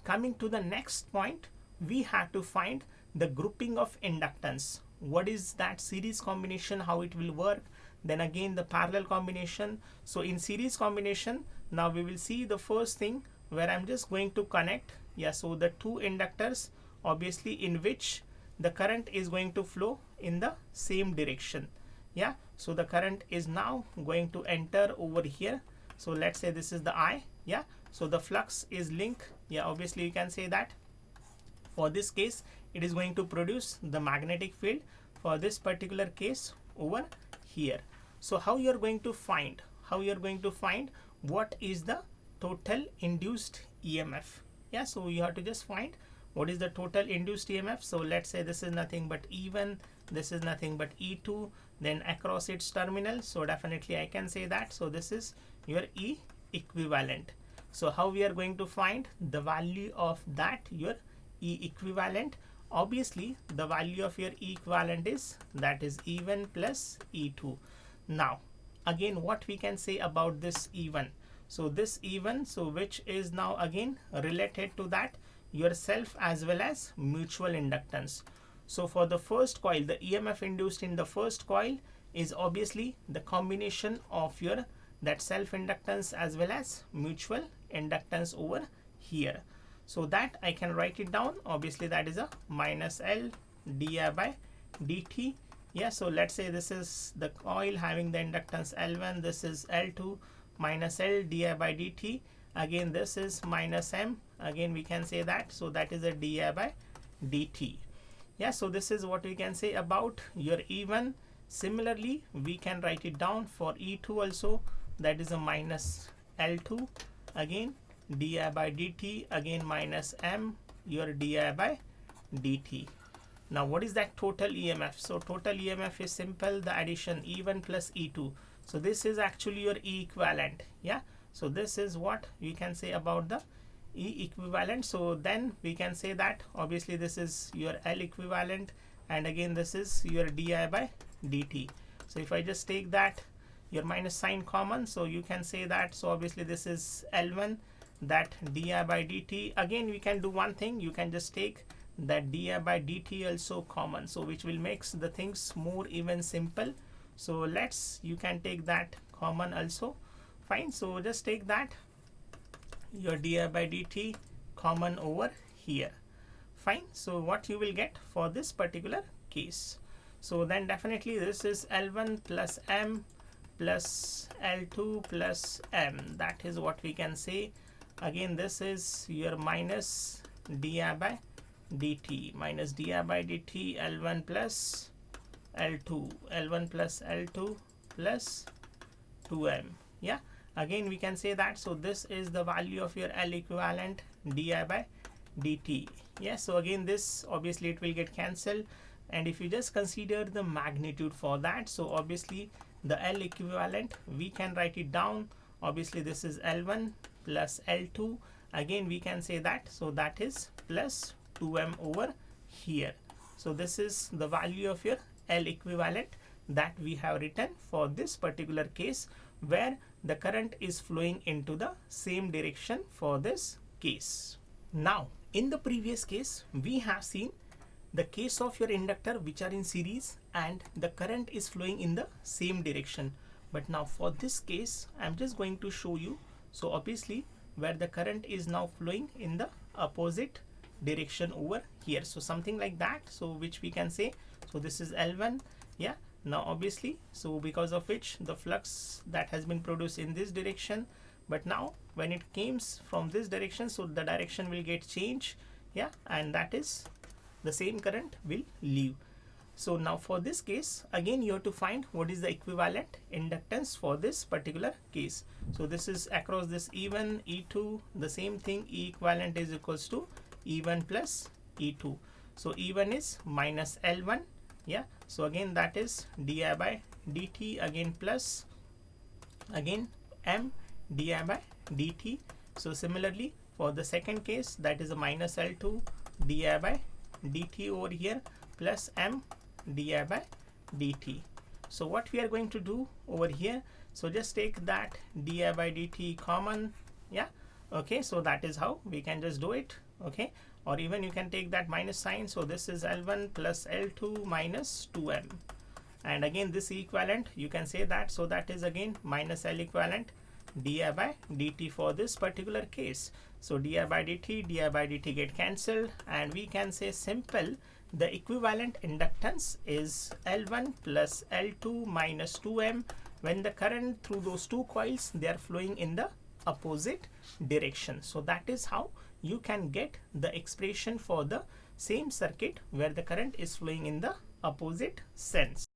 coming to the next point, we have to find the grouping of inductance. What is that series combination, how it will work, then again the parallel combination. So in series combination, now we will see the first thing where I'm just going to connect, yeah, so the two inductors, obviously in which the current is going to flow in the same direction. Yeah, so the current is now going to enter over here. So let's say this is the I. Yeah, so the flux is linked. Yeah, obviously you can say that for this case it is going to produce the magnetic field for this particular case over here. So how you are going to find, what is the total induced EMF? Yeah, so you have to just find what is the total induced EMF. So let's say this is nothing but E1, this is nothing but E2, then across its terminal. So definitely I can say that. So this is your E equivalent. So how we are going to find the value of that, your E equivalent? Obviously the value of your E equivalent is, that is E1 plus E2. Now again, what we can say about this E1? So this E1, so which is now again related to that yourself as well as mutual inductance. So for the first coil, the EMF induced in the first coil is obviously the combination of your that self inductance as well as mutual inductance over here. So that I can write it down. Obviously that is a minus L di by dt. Yeah, so let's say this is the coil having the inductance L1, this is L2, minus L di by dt. Again this is minus M, again we can say that. So that is a di by dt. Yeah, so this is what we can say about your E1. Similarly we can write it down for E2 also, that is a minus L2, again di by dt, again minus M, your di by dt. Now what is that total EMF? So total EMF is simple, the addition E1 plus E2. So this is actually your E equivalent. Yeah, so this is what we can say about the E equivalent. So then we can say that obviously this is your L equivalent, and again this is your di by dt. So if I just take that your minus sign common, so you can say that. So obviously this is L1, that di by dt. Again we can do one thing, you can just take that di by dt also common, so which will makes the things more even simple. So you can take that common also, fine. So just take that your di by dt common over here, fine. So what you will get for this particular case, so then definitely this is L1 plus M plus L2 plus M, that is what we can say. Again this is your minus di by dt, minus di by dt, L1 plus L2, L1 plus L2 plus 2M. Yeah, again we can say that. So this is the value of your L equivalent, di by dt. Yeah, so again this obviously it will get cancelled, and if you just consider the magnitude for that, so obviously the L equivalent we can write it down. Obviously this is L1 plus L2, again we can say that. So that is plus 2M over here. So this is the value of your L equivalent that we have written for this particular case, where the current is flowing into the same direction for this case. Now in the previous case we have seen the case of your inductor which are in series and the current is flowing in the same direction. But now for this case I'm just going to show you, so obviously where the current is now flowing in the opposite direction over here. So something like that, so which we can say, so this is L1. Yeah, now obviously, so because of which the flux that has been produced in this direction, but now when it comes from this direction, so the direction will get changed. Yeah, and that is the same current will leave. So now for this case again you have to find what is the equivalent inductance for this particular case. So this is across this E1, E2, the same thing, E equivalent is equals to E1 plus E2. So E1 is minus L1. Yeah, so again that is di by dt, again plus again M di by dt. So similarly for the second case, that is a minus L2 di by dt over here plus M di by dt. So what we are going to do over here, so just take that di by dt common. Yeah, Okay, so that is how we can just do it. Okay, or even you can take that minus sign, so this is L1 plus L2 minus 2m, and again this equivalent you can say that, so that is again minus L equivalent di by dt for this particular case. So di by dt get cancelled, and we can say simple the equivalent inductance is L1 plus L2 minus 2m when the current through those two coils, they are flowing in the opposite direction. So that is how you can get the expression for the same circuit where the current is flowing in the opposite sense.